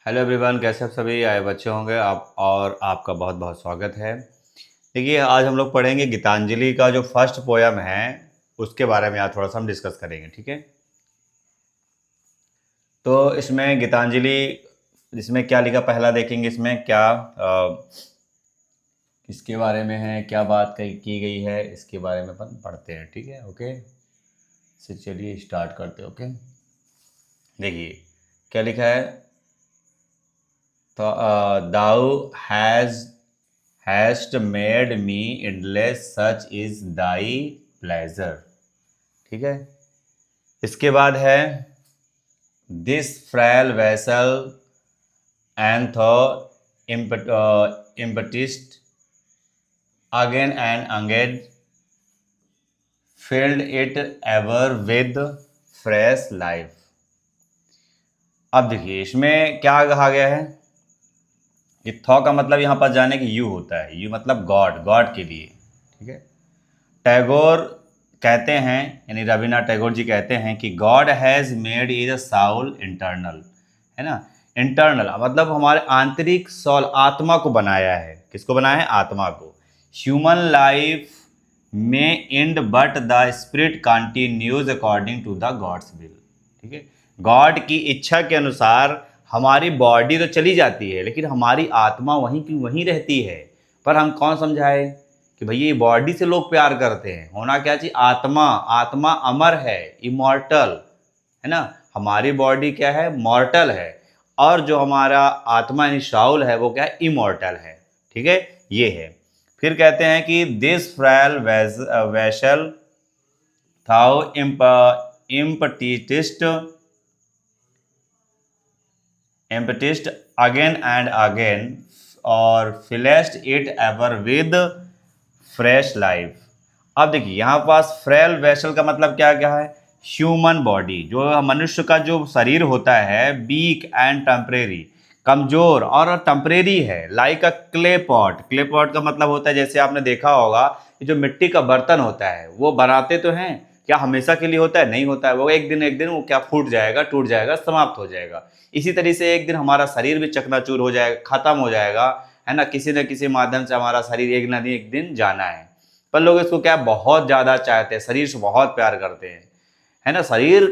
Hello everyone, कैसे आप सभी आए बच्चे होंगे आप और आपका बहुत बहुत स्वागत है। देखिए, आज हम लोग पढ़ेंगे गीतांजलि का जो फर्स्ट पोयम है उसके बारे में आज थोड़ा सा हम डिस्कस करेंगे। ठीक है, तो इसमें गीतांजलि इसमें क्या लिखा पहला देखेंगे। इसमें क्या किसके बारे में है, क्या बात की गई है, इसके बारे में अपन पढ़ते हैं। ठीक है, ओके, से चलिए स्टार्ट करते हैं। ओके, देखिए क्या लिखा है। तो दाऊ hast made me endless, such is thy pleasure। ठीक है, इसके बाद है this frail vessel and thou impetist again and again, filled it ever with fresh life। अब देखिए इसमें क्या कहा गया है कि थॉ का मतलब यहाँ पर जाने कि यू होता है। यू मतलब गॉड, गॉड के लिए। ठीक है, टैगोर कहते हैं, यानी रविन्द्रनाथ टैगोर जी कहते हैं कि God has made is a Saul internal, है ना। इंटरनल मतलब हमारे आंतरिक सौल, आत्मा को बनाया है। किसको बनाया है? आत्मा को। ह्यूमन लाइफ में and but the spirit continues according to the God's will. ठीक है, गॉड की इच्छा के अनुसार हमारी बॉडी तो चली जाती है लेकिन हमारी आत्मा वहीं की वहीं रहती है। पर हम कौन समझाए कि भैया ये बॉडी से लोग प्यार करते हैं, होना क्या चाहिए? आत्मा। आत्मा अमर है, इमॉर्टल, है ना। हमारी बॉडी क्या है? मॉर्टल है। और जो हमारा आत्मा यानी शाउल है वो क्या है? इमॉर्टल है। ठीक है, ये है। फिर कहते हैं कि this frail vessel thou emptiest emptiest again and again और fillest it ever with fresh life. अब देखिए यहाँ पास फ्रेल वेसल का मतलब क्या क्या है? ह्यूमन बॉडी, जो मनुष्य का जो शरीर होता है, वीक एंड टेम्परेरी, कमजोर और टेम्परेरी है। लाइक अ क्ले पॉट। क्ले पॉट का मतलब होता है, जैसे आपने देखा होगा कि जो मिट्टी का बर्तन होता है वो बनाते तो हैं, क्या हमेशा के लिए होता है? नहीं होता है। वो एक दिन वो क्या फूट जाएगा, टूट जाएगा, समाप्त हो जाएगा। इसी तरीके से एक दिन हमारा शरीर भी चकनाचूर हो जाएगा, खत्म हो जाएगा, है ना। किसी न किसी माध्यम से हमारा शरीर एक दिन जाना है। पर लोग इसको क्या बहुत ज़्यादा चाहते हैं, शरीर से बहुत प्यार करते हैं, है ना। शरीर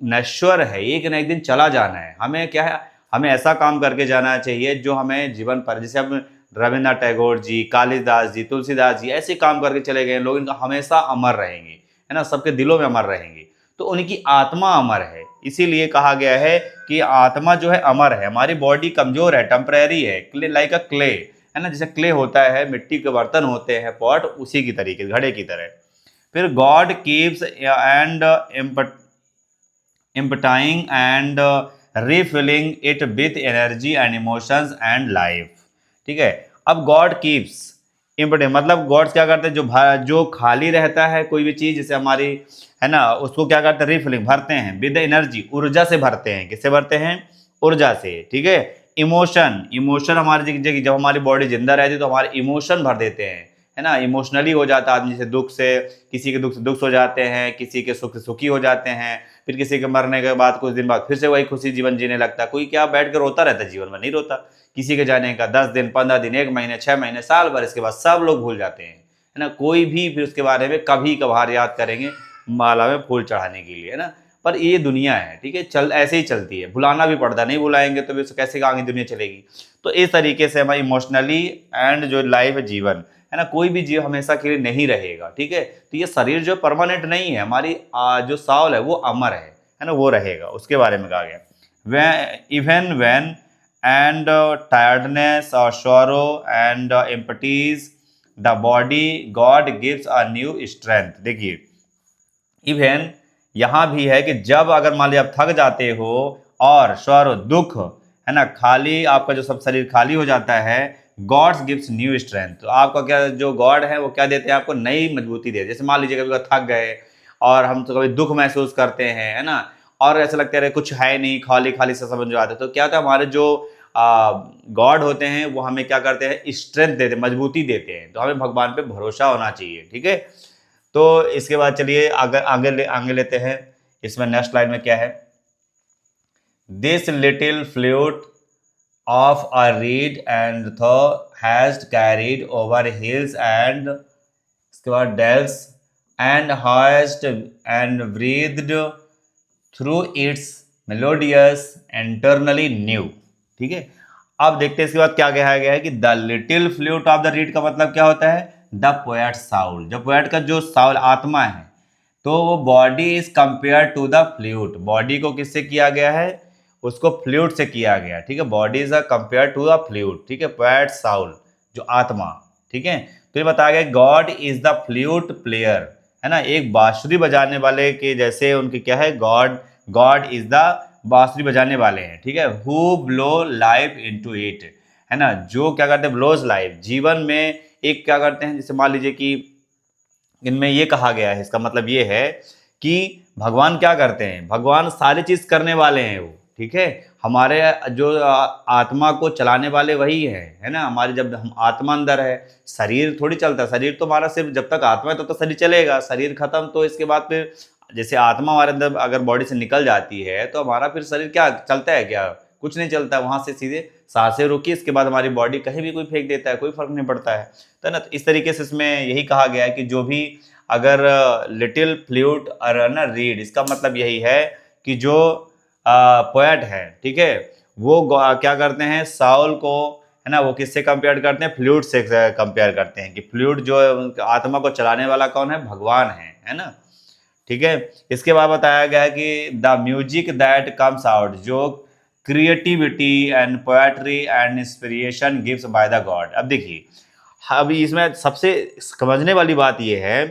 नश्वर है, एक न एक दिन चला जाना है। हमें क्या है? हमें ऐसा काम करके जाना चाहिए जो हमें जीवन पर, जैसे अब रविन्द्रनाथ टैगोर जी, कालिदास जी, तुलसीदास जी ऐसे काम करके चले गए लोग, इनका हमेशा अमर रहेंगे, है ना, सबके दिलों में अमर रहेंगे। तो उनकी आत्मा अमर है, इसीलिए कहा गया है कि आत्मा जो है अमर है। हमारी बॉडी कमजोर है, टेम्परेरी है, क्ले, लाइक अ क्ले, है ना। जैसे क्ले होता है, मिट्टी के बर्तन होते हैं, पॉट, उसी की तरीके, घड़े की तरह। फिर God keeps and emptying and refilling it with energy and emotions and life. ठीक है, अब गॉड कीप्स इम्पोर्टेंट मतलब गॉड्स क्या करते हैं? जो खाली रहता है कोई भी चीज़, जैसे हमारी, है ना, उसको क्या करते हैं? रिफिलिंग, भरते हैं विद एनर्जी, ऊर्जा से भरते हैं। किससे भरते हैं? ऊर्जा से। ठीक है, इमोशन, इमोशन हमारी जब हमारी बॉडी जिंदा रहती है तो हमारे इमोशन भर देते हैं, है ना। इमोशनली हो जाता है आदमी, जैसे दुख से, किसी के दुख से दुख हो जाते हैं, किसी के सुख से सुखी हो जाते हैं। फिर किसी के मरने के बाद कुछ दिन बाद फिर से वही खुशी जीवन जीने लगता है। कोई क्या बैठ कर रोता रहता है जीवन में? नहीं रोता। किसी के जाने का 10 दिन, 15 दिन, 1 महीने, 6 महीने, साल भर, इसके बाद सब लोग भूल जाते हैं, है ना। कोई भी फिर उसके बारे में कभी कभार याद करेंगे, माला में फूल चढ़ाने के लिए, है ना। पर ये दुनिया है, ठीक है, चल ऐसे ही चलती है, भुलाना भी पड़ता है। नहीं बुलाएंगे तो फिर कैसे आगे दुनिया चलेगी? तो इस तरीके से हमारी इमोशनली एंड जो लाइफ है, जीवन, है ना, कोई भी जीव हमेशा के लिए नहीं रहेगा। ठीक है, तो ये शरीर जो परमानेंट नहीं है, हमारी जो साउल है वो अमर है ना, वो रहेगा। उसके बारे में कहा गया, way even when and tiredness और sorrow and empties the body God gives a new strength. देखिए इवन यहाँ भी है कि जब अगर मान लिया आप थक जाते हो और स्वर दुख, है ना, खाली, आपका जो सब शरीर खाली हो जाता है, गॉड्स गिव्स न्यू स्ट्रेंथ। तो आपका क्या, जो गॉड है वो क्या देते हैं? आपको नई मजबूती देते हैं। जैसे मान लीजिए कभी थक गए और हम तो कभी दुख महसूस करते हैं, है ना, और ऐसा लगता है कुछ है नहीं, खाली खाली सा समझ आते, तो क्या होता है? हमारे जो गॉड होते हैं वो हमें क्या करते हैं? स्ट्रेंथ देते हैं, मजबूती देते हैं। तो हमें भगवान पे भरोसा होना चाहिए। ठीक है, तो इसके बाद चलिए आगे लेते हैं। इसमें नेक्स्ट लाइन में क्या है? This little flute of a reed and thou hast carried over hills and इसके बाद dells and hast and breathed through its melodious internally new। ठीक है, अब देखते हैं इसके बाद क्या कहा गया है कि the little flute of the reed का मतलब क्या होता है, द पोएट साउल। जब पोएट का जो साउल आत्मा है तो वो body is compare to the flute, body को किससे किया गया है, उसको फ्लूट से किया गया। ठीक है, body is compare to the flute. ठीक है, पोएट साउल जो आत्मा। ठीक है, तो ये बताया गया God is the flute player, है ना, एक बांसुरी बजाने वाले के जैसे उनके क्या है, गॉड, गॉड इज द बांसुरी बजाने वाले हैं। ठीक है, who blow life into it, है ना, जो क्या करते हैं, ब्लोज लाइफ, जीवन में एक क्या करते हैं, जैसे मान लीजिए कि इनमें ये कहा गया है, इसका मतलब ये है कि भगवान क्या करते हैं, भगवान सारी चीज करने वाले हैं वो। ठीक है, हमारे जो आत्मा को चलाने वाले वही है ना, हमारी जब हम आत्मा अंदर है, शरीर थोड़ी चलता है, शरीर तो हमारा सिर्फ जब तक आत्मा है तब तो शरीर चलेगा, शरीर खत्म तो इसके बाद फिर जैसे आत्मा हमारे अंदर अगर बॉडी से निकल जाती है तो हमारा फिर शरीर क्या चलता है, क्या कुछ नहीं चलता है, वहां से सीधे सांसें रुकी, इसके बाद हमारी बॉडी कहीं भी कोई फेंक देता है, कोई फर्क नहीं पड़ता है। तो ना, तो इस तरीके से इसमें यही कहा गया है कि जो भी अगर लिटिल फ्लूट और ना रीड, इसका मतलब यही है कि जो पोएट है, ठीक है, वो क्या करते हैं, साउल को, है ना, वो किससे कंपेयर करते हैं, फ्लूट से कंपेयर करते हैं कि फ्लूट जो है आत्मा को चलाने वाला कौन है, भगवान है ना। ठीक है, इसके बाद बताया गया है कि the music that comes out, जो creativity and poetry and inspiration gives by the God. अब देखिए, अभी इसमें सबसे समझने वाली बात यह है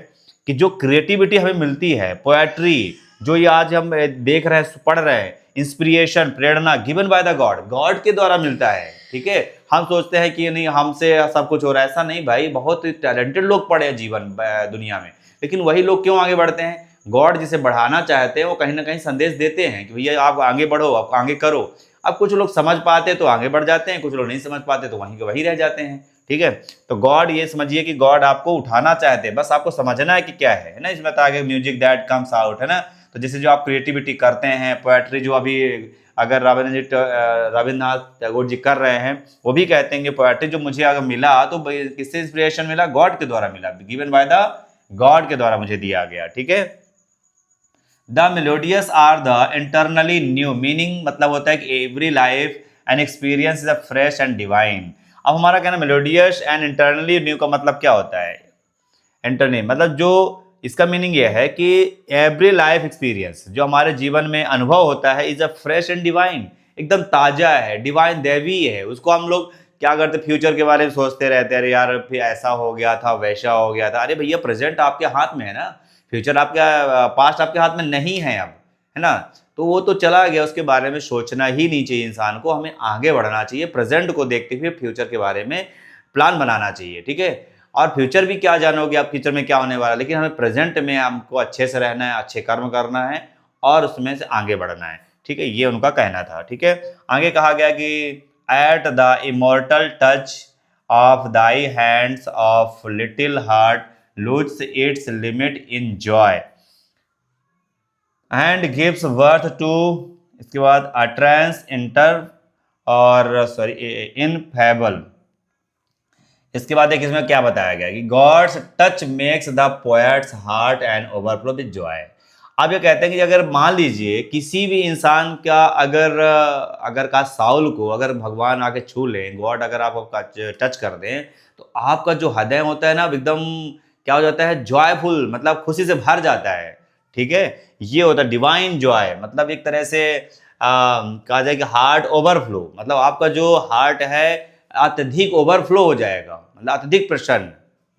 कि जो क्रिएटिविटी हमें मिलती है, पोएट्री जो ये आज हम देख रहे हैं, पढ़ रहे हैं, inspiration, Prerna given by the God, God के द्वारा मिलता है। ठीक है, हम सोचते हैं कि नहीं हमसे सब कुछ हो रहा है, ऐसा नहीं भाई, बहुत टैलेंटेड लोग पड़े हैं जीवन दुनिया में, लेकिन वही लोग क्यों आगे बढ़ते हैं, गॉड जिसे बढ़ाना चाहते हैं वो कहीं ना कहीं संदेश देते हैं कि भैया आप आगे बढ़ो, आप आगे करो। अब कुछ लोग समझ पाते तो आगे बढ़ जाते हैं, कुछ लोग नहीं समझ पाते तो वहीं के वहीं रह जाते हैं। ठीक है, तो गॉड ये समझिए कि गॉड आपको उठाना चाहते हैं, बस आपको समझना है कि क्या है ना। इसमें आगे म्यूजिक दैट कम्स आउट, है ना, तो जैसे जो आप क्रिएटिविटी करते हैं, पोएट्री जो अभी अगर रविन्द्रनाथ टैगोर जी कर रहे हैं, वो भी कहते हैं कि पोएट्री जो मुझे अगर मिला तो किससे इंस्पिरेशन मिला, गॉड के द्वारा मिला, गिवन बाय द गॉड के द्वारा मुझे दिया गया। ठीक है, the melodious are the internally new, meaning मतलब होता है कि every life and experience is a fresh and divine. अब हमारा कहना मेलोडियस एंड इंटरनली न्यू का मतलब क्या होता है, इंटरनली मतलब जो इसका मीनिंग यह है कि एवरी लाइफ एक्सपीरियंस जो हमारे जीवन में अनुभव होता है is a fresh and divine, एकदम ताजा है, डिवाइन दैवी है। उसको हम लोग क्या करते, फ्यूचर के बारे में सोचते रहते हैं, अरे यार फिर ऐसा हो गया था, वैसा हो गया था, अरे भैया प्रेजेंट आपके हाथ में है ना, फ्यूचर आपका, पास्ट आपके हाथ में नहीं है अब, है ना, तो वो तो चला गया, उसके बारे में सोचना ही नहीं चाहिए इंसान को, हमें आगे बढ़ना चाहिए, प्रेजेंट को देखते हुए फ्यूचर के बारे में प्लान बनाना चाहिए। ठीक है, और फ्यूचर भी क्या जानोगे आप, फ्यूचर में क्या होने वाला है, लेकिन हमें प्रेजेंट में हमको अच्छे से रहना है, अच्छे कर्म करना है और उसमें से आगे बढ़ना है। ठीक है, ये उनका कहना था। ठीक है, आगे कहा गया कि at the immortal touch of thy hands of little heart lose its limit in joy and gives birth to, इसके बाद अट्रेंस इंटर और सॉरी इन फैबल। इसके बाद देखिए इसमें क्या बताया गया कि God's touch makes the poet's heart and overflow with joy. अब ये कहते हैं कि अगर मान लीजिए किसी भी इंसान का अगर का साउल को अगर भगवान आके छू लें, गॉड अगर आपको टच कर दें, तो आपका जो हृदय होता है ना एकदम क्या हो जाता है, जॉयफुल, मतलब खुशी से भर जाता है। ठीक है, ये होता है डिवाइन जॉय, मतलब एक तरह से कहा जाए कि हार्ट ओवरफ्लो, मतलब आपका जो हार्ट है अत्यधिक ओवरफ्लो हो जाएगा, मतलब अत्यधिक प्रसन्न,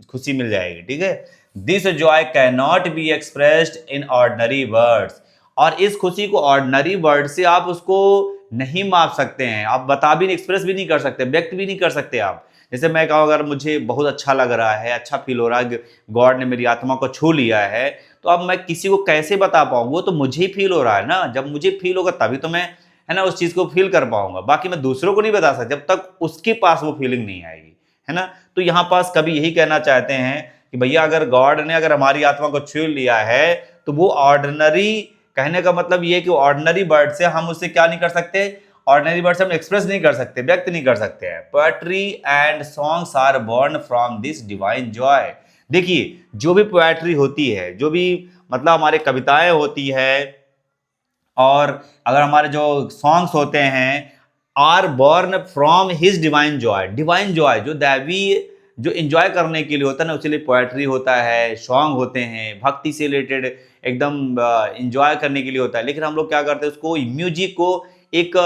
खुशी मिल जाएगी। ठीक है, this Joy can not be expressed in ordinary words, और इस खुशी को ऑर्डिनरी वर्ड से आप उसको नहीं माप सकते हैं, आप बता भी नहीं, एक्सप्रेस भी नहीं कर सकते, व्यक्त भी नहीं कर सकते आप। जैसे मैं कहूँ अगर मुझे बहुत अच्छा लग रहा है, अच्छा फील हो रहा है, गॉड ने मेरी आत्मा को छू लिया है, तो अब मैं किसी को कैसे बता पाऊँ, वो तो मुझे ही फील हो रहा है ना, जब मुझे फील होगा तभी तो मैं, है ना, उस चीज को फील कर पाऊंगा, बाकी मैं दूसरों को नहीं बता सकता जब तक उसके पास वो फीलिंग नहीं आएगी, है ना। तो यहाँ पास कभी यही कहना चाहते हैं कि भैया अगर गॉड ने अगर हमारी आत्मा को छू लिया है तो वो ऑर्डिनरी, कहने का मतलब ये कि ऑर्डिनरी वर्ड से हम उससे क्या नहीं कर सकते, ऑर्डिनरी वर्ड से हम एक्सप्रेस नहीं कर सकते, व्यक्त नहीं कर सकते हैं। Poetry and songs are born from this divine joy. देखिए जो भी पोएट्री होती है, जो भी मतलब हमारे कविताएं होती है, और अगर हमारे जो सॉन्ग्स होते हैं, are born from his divine joy. Divine joy जो दैवी जो इंजॉय करने के लिए होता है ना, उसके लिए पोएट्री होता है, सॉन्ग होते हैं, भक्ति से रिलेटेड एकदम इंजॉय करने के लिए होता है। लेकिन हम लोग क्या करते हैं, उसको म्यूजिक को एक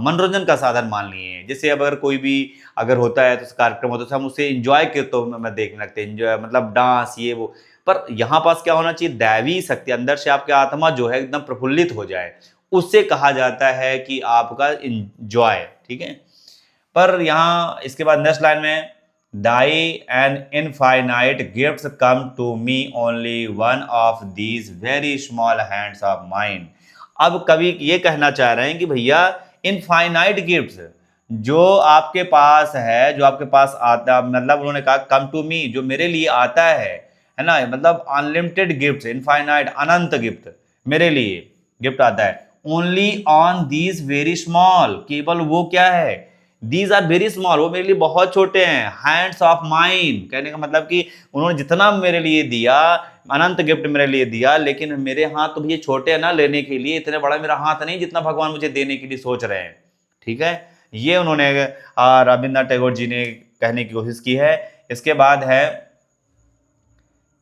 मनोरंजन का साधन मान लिए हैं। जैसे अब अगर कोई भी अगर होता है तो कार्यक्रम होता है तो हम उसे इंजॉय के तो मैं देखने लगते हैं, इंजॉय मतलब डांस ये वो। पर यहाँ पास क्या होना चाहिए, दैवी शक्ति अंदर से आपकी आत्मा जो है एकदम प्रफुल्लित हो जाए, उससे कहा जाता है कि आपका इंजॉय। ठीक है। पर यहाँ इसके बाद नेक्स्ट लाइन में thy and infinite gifts come to me only one of these very small hands of mine. अब कवि ये कहना चाह रहे हैं कि भैया इनफाइनाइट गिफ्ट्स जो आपके पास है, जो आपके पास आता, मतलब उन्होंने कहा कम टू मी, जो मेरे लिए आता है ना, मतलब अनलिमिटेड गिफ्ट, इनफाइनाइट अनंत गिफ्ट मेरे लिए गिफ्ट आता है। Only on these very small, केवल वो क्या है, दीज आर वेरी स्मॉल, वो मेरे लिए बहुत छोटे हैं, हैंड्स ऑफ माइन। कहने का मतलब कि उन्होंने जितना मेरे लिए दिया, अनंत गिफ्ट मेरे लिए दिया, लेकिन मेरे हाथ तो ये छोटे हैं ना लेने के लिए, इतने बड़ा मेरा हाथ नहीं जितना भगवान मुझे देने के लिए सोच रहे हैं। ठीक है, ये उन्होंने रविन्द्रनाथ टैगोर जी ने कहने की कोशिश की है। इसके बाद है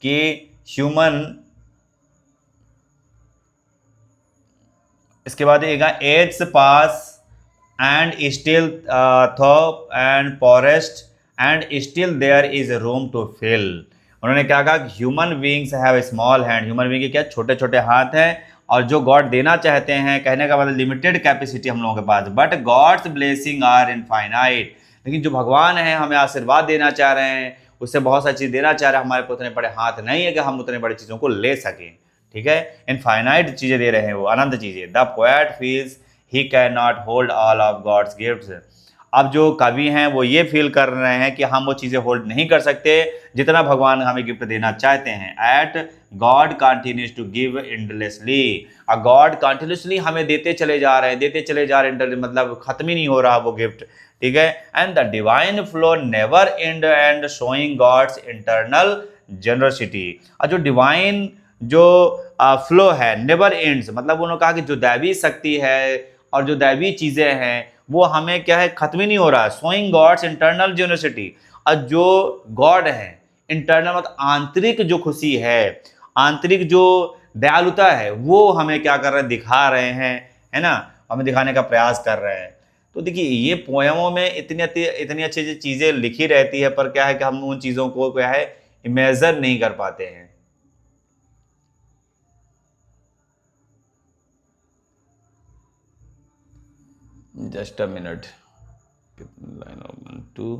कि ह्यूमन, इसके बाद ages pass and still thought and forest and still there is a room to fill। उन्होंने क्या कहा, human beings have small hand, human being के क्या छोटे छोटे हाथ हैं, और जो गॉड देना चाहते हैं, कहने का मतलब लिमिटेड कैपेसिटी हम लोगों के पास, but God's blessing are infinite. लेकिन जो भगवान है हमें आशीर्वाद देना चाह रहे हैं, उससे बहुत सारी चीज़ देना चाह रहे हैं, हमारे को उतने बड़े हाथ नहीं है कि हम उतने बड़ी चीज़ों को ले सकें। ठीक है, इनफाइनाइट चीज़ें दे रहे हैं वो, अनंत चीज़ें। The poet feels he can not hold all of God's gifts. अब जो कवि हैं वो ये फील कर रहे हैं कि हम वो चीज़ें होल्ड नहीं कर सकते जितना भगवान हमें गिफ्ट देना चाहते हैं। At God continues to give endlessly, और गॉड कंटिन्यूसली हमें देते चले जा रहे हैं, देते चले जा रहे हैं, मतलब खत्म ही नहीं हो रहा वो गिफ्ट। ठीक है, and the divine flow never end and showing God's internal generosity. और जो डिवाइन जो फ्लो है नेवर एंड्स, मतलब उन्होंने कहा कि जो दैवी शक्ति है और जो दैवी चीज़ें हैं वो हमें क्या है, खत्म ही नहीं हो रहा है। शोइंग गॉड्स इंटरनल जेनरसिटी, और जो गॉड है इंटरनल मतलब आंतरिक जो खुशी है, आंतरिक जो दयालुता है, वो हमें क्या कर रहे हैं, दिखा रहे हैं, है ना, हमें दिखाने का प्रयास कर रहे हैं। तो देखिए ये पोएमों में इतनी इतनी अच्छी चीज़ें लिखी रहती है, पर क्या है कि हम उन चीज़ों को क्या है इमेजर नहीं कर पाते हैं। जस्ट अ मिनट, लाइन 1 2,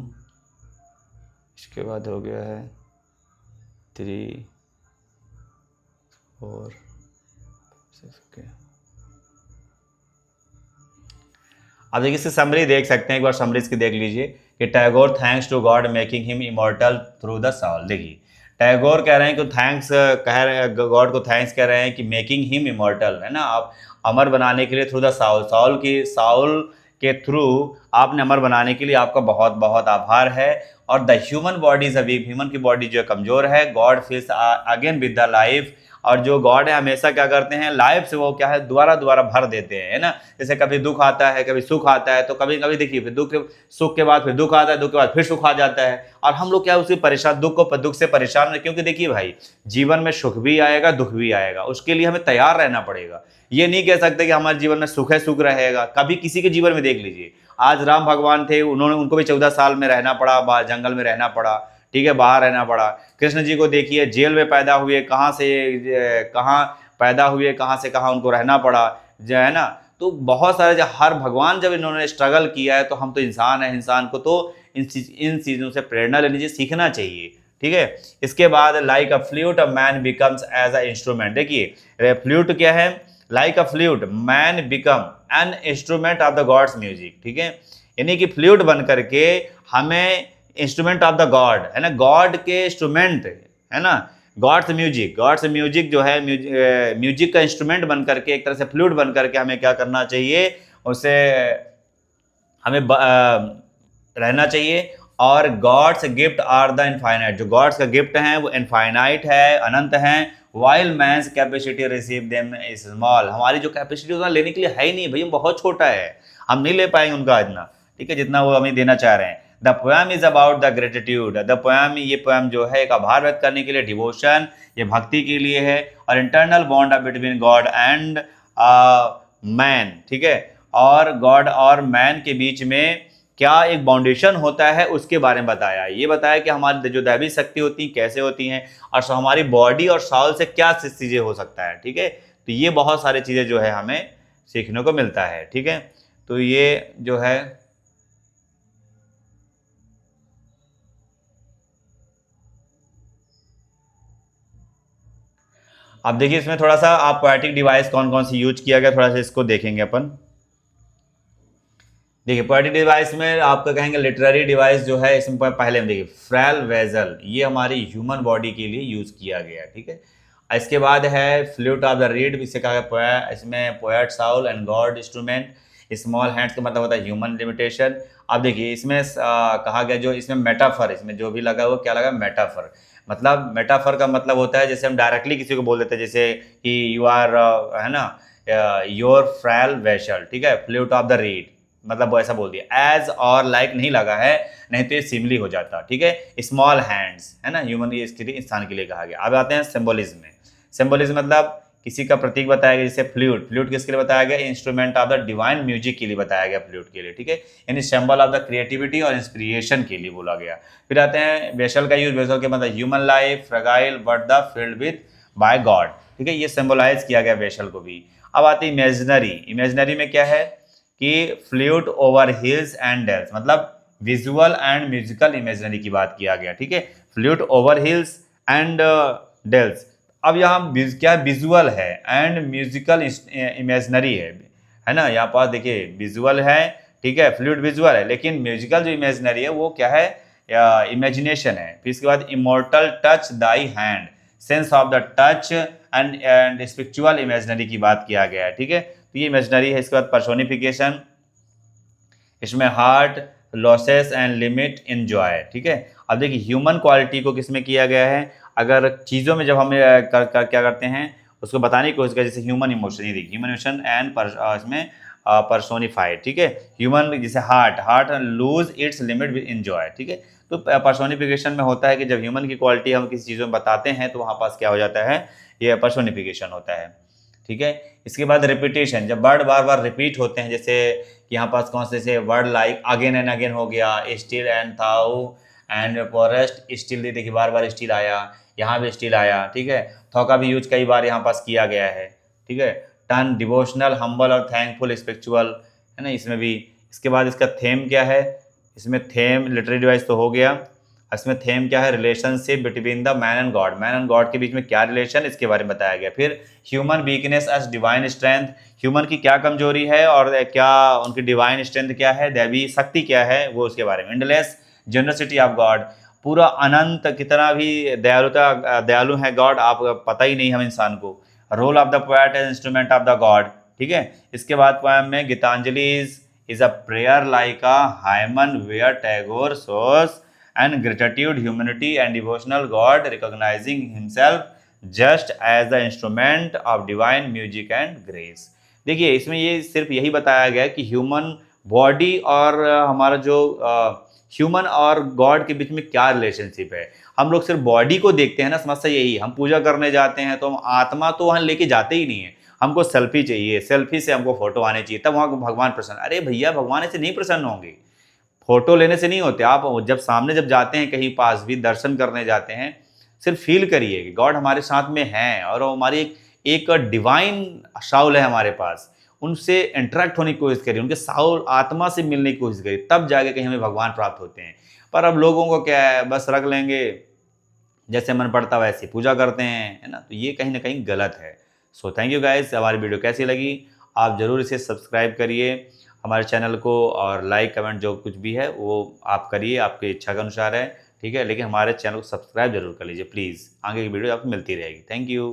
इसके बाद हो गया है 3 4 6। ओके, आप देखिए इसकी समरी देख सकते हैं, एक बार समरी इसकी देख लीजिए कि Tagore thanks to God making him immortal through the soul. देखिए टैगोर कह रहे हैं कि थैंक्स कह रहे हैं, गॉड को थैंक्स कह रहे हैं कि मेकिंग हिम इमॉर्टल, है ना, आप अमर बनाने के लिए थ्रू द साउल, साउल के थ्रू आपने अमर बनाने के लिए आपका बहुत बहुत आभार है। और the human body is a weak, human की बॉडी जो है कमजोर है, God feels again with the life, और जो गॉड है हमेशा क्या करते हैं, लाइफ से वो क्या है दोबारा दोबारा भर देते हैं, है ना। जैसे कभी दुख आता है, कभी सुख आता है, तो कभी कभी देखिए फिर दुख, सुख के बाद फिर दुख आता है, दुख के बाद फिर सुख आ जाता है, और हम लोग क्या उसी परेशान दुख से परेशान है। क्योंकि देखिए भाई जीवन में सुख भी आएगा दुख भी आएगा, उसके लिए हमें तैयार रहना पड़ेगा। ये नहीं कह सकते कि हमारे जीवन में सुख है सुख रहेगा। कभी किसी के जीवन में देख लीजिए, आज राम भगवान थे, उनको भी 14 साल में रहना पड़ा, जंगल में रहना पड़ा, ठीक है, बाहर रहना पड़ा। कृष्ण जी को देखिए जेल में पैदा हुए, कहाँ से कहाँ पैदा हुए, कहाँ से कहाँ उनको रहना पड़ा, जो है ना। तो बहुत सारे हर भगवान जब इन्होंने स्ट्रगल किया है, तो हम तो इंसान हैं, इंसान को तो इन चीज़ों से प्रेरणा लेनी चाहिए, सीखना चाहिए। ठीक है, इसके बाद like a flute a man becomes as a instrument. देखिए फ्लूट क्या है, like a flute man become an instrument of the God's music. ठीक है, यानी कि फ्लूट बन करके हमें इंस्ट्रूमेंट ऑफ द गॉड, है ना, गॉड के इंस्ट्रूमेंट, है ना, गॉड्स म्यूजिक जो है म्यूजिक का इंस्ट्रूमेंट बन करके, एक तरह से फ्लूट बन करके हमें क्या करना चाहिए, उससे हमें रहना चाहिए। और God's gift are the infinite, जो गॉड्स का गिफ्ट हैं वो इनफाइनाइट है, अनंत हैं। While man's capacity receive them is small, हमारी जो कैपेसिटी उतना लेने के लिए है ही नहीं भाई, बहुत छोटा है, हम नहीं ले पाएंगे उनका इतना, ठीक है, जितना वो हमें देना चाह रहे हैं। The poem is about the gratitude, the poem, ये पोएम जो है एक आभार व्यक्त करने के लिए, डिवोशन, ये भक्ति के लिए है, और internal bond between God and man, ठीक है, और गॉड और मैन के बीच में क्या एक बाउंडेशन होता है उसके बारे में बताया। ये बताया कि हमारी जो दैवी शक्ति होती है कैसे होती हैं, और हमारी बॉडी और साउल से क्या चीज़ें हो सकता है, ठीक है। तो ये बहुत सारी चीज़ें जो है हमें सीखने को मिलता है, ठीक है। तो ये जो है अब देखिए इसमें थोड़ा सा आप पोएटिक डिवाइस कौन कौन सी यूज किया गया, थोड़ा सा इसको देखेंगे अपन। देखिए पोएटिक डिवाइस में आपका कहेंगे लिटरेरी डिवाइस जो है, इसमें पहले हम देखिए फ्रैल वेजल, ये हमारी ह्यूमन बॉडी के लिए यूज किया गया, ठीक है। इसके बाद है फ्लूट ऑफ द रीड, इसे कहा गया इसमें poet Saul and God instrument. Small hands का मतलब होता है ह्यूमन लिमिटेशन। अब देखिए इसमें कहा गया जो इसमें मेटाफर, इसमें जो भी लगा वो क्या लगा, मेटाफर। मतलब मेटाफर का मतलब होता है जैसे हम डायरेक्टली किसी को बोल देते हैं, जैसे कि यू आर है ना योर फ्रैल वेशल, ठीक है, फ्लूट ऑफ द रीड, मतलब वो ऐसा बोल दिया, एज और लाइक नहीं लगा है, नहीं तो ये सिमली हो जाता, ठीक है। स्मॉल हैंड्स है ना, ह्यूमन, ये इसके लिए, इंसान के लिए कहा गया। अब आते हैं सिंबोलिज्म में। सिंबोलिज्म मतलब किसी का प्रतीक बताया गया, जैसे फ्लूट, फ्लूट किसके लिए बताया गया, instrument of the divine music के लिए बताया गया, फ्लूट के लिए, ठीक है, यानी सिंबल ऑफ द क्रिएटिविटी और इंस्पिरेशन के लिए बोला गया। फिर आते हैं वेशल का यूज, वेशल के मतलब human life, fragile but the filled with by God, ठीक है, ये सिंबलाइज किया गया वेशल को भी। अब आती है इमेजिनरी, इमेजिनरी में क्या है कि flute over hills and dales, मतलब विजुअल एंड म्यूजिकल इमेजिनरी की बात किया गया, ठीक है, flute over hills and dales. अब यहाँ क्या विजुअल है एंड म्यूजिकल इमेजिनरी है ना, यहाँ पास देखिए विजुअल है, ठीक है, फ्लूट विजुअल है, लेकिन म्यूजिकल जो इमेजिनरी है वो क्या है, इमेजिनेशन है। फिर इसके बाद immortal touch Dai hand, sense of the touch and spiritual imaginary की बात किया गया है, ठीक है। तो ये इमेजिनरी है। इसके बाद पर्सोनिफिकेशन, इसमें heart, losses and limit, enjoy, ठीक है। अब देखिए ह्यूमन क्वालिटी को किसमें किया गया है, अगर चीज़ों में जब हम क्या करते हैं उसको बताने की कोशिश करें, जैसे ह्यूमन इमोशन, ये देखिए ह्यूमन इमोशन एंड इसमें पर्सोनिफाइड, ठीक है, ह्यूमन जैसे heart, heart lose its limit with enjoy, ठीक है। तो पर्सोनिफिकेशन में होता है कि जब ह्यूमन की क्वालिटी हम किसी चीज़ों में बताते हैं तो वहाँ पास क्या हो जाता है, ये पर्सोनिफिकेशन होता है, ठीक है। इसके बाद रिपीटेशन, जब वर्ड बार बार रिपीट होते हैं, जैसे कि यहाँ पास कौन से word like again and again हो गया, still and thou and forest still, देखिए बार बार स्टिल आया, यहाँ भी स्टिल आया, ठीक है। थॉ का भी यूज कई बार यहाँ पास किया गया है, ठीक है। टर्न डिवोशनल, हम्बल और थैंकफुल, स्पिरिचुअल, है ना, इसमें भी। इसके बाद इसका थेम क्या है, इसमें थेम लिटरेरी डिवाइस तो हो गया, इसमें थेम क्या है, relationship between the man and God, man and God के बीच में क्या रिलेशन, इसके बारे में बताया गया। फिर human weakness as divine strength, human की क्या कमजोरी है और क्या उनकी डिवाइन स्ट्रेंथ क्या है, दैवी शक्ति क्या है, वो उसके बारे में। एंडलेस जनरसिटी ऑफ गॉड, पूरा अनंत, कितना भी दयालु है गॉड, आप पता ही नहीं हम इंसान को। Role of the poet as instrument of the God, ठीक है। इसके बाद पोएम में Gitanjali is a prayer like a hymn where Tagore source and gratitude, humanity and devotional God recognizing himself just as the instrument of divine music and grace। देखिए इसमें ये सिर्फ यही बताया गया कि ह्यूमन बॉडी और हमारा जो ह्यूमन और गॉड के बीच में क्या रिलेशनशिप है। हम लोग सिर्फ बॉडी को देखते हैं ना, समस्या यही, हम पूजा करने जाते हैं तो हम आत्मा तो वहाँ लेके जाते ही नहीं है, हमको सेल्फी चाहिए, सेल्फी से हमको फोटो आने चाहिए, तब वहाँ भगवान प्रसन्न। अरे भैया भगवान ऐसे नहीं प्रसन्न होंगे, फोटो लेने से नहीं होते। आप जब सामने जब जाते हैं कहीं पास भी दर्शन करने जाते हैं, सिर्फ फील करिए कि गॉड हमारे साथ में है और वो हमारी एक डिवाइन साउल है हमारे पास, उनसे इंटरेक्ट होने की कोशिश करिए, उनके साउल आत्मा से मिलने की कोशिश करिए, तब जाके कहीं हमें भगवान प्राप्त होते हैं। पर अब लोगों को क्या है, बस रख लेंगे जैसे मन पड़ता वैसे पूजा करते हैं, है ना, तो ये कहीं ना कहीं गलत है। सो थैंक यू गाइस, हमारी वीडियो कैसी लगी आप ज़रूर इसे सब्सक्राइब करिए हमारे चैनल को, और लाइक कमेंट जो कुछ भी है वो आप करिए, आपकी इच्छा के अनुसार है, ठीक है, लेकिन हमारे चैनल को सब्सक्राइब जरूर कर लीजिए प्लीज़, आगे की वीडियो आपको मिलती रहेगी। Thank you.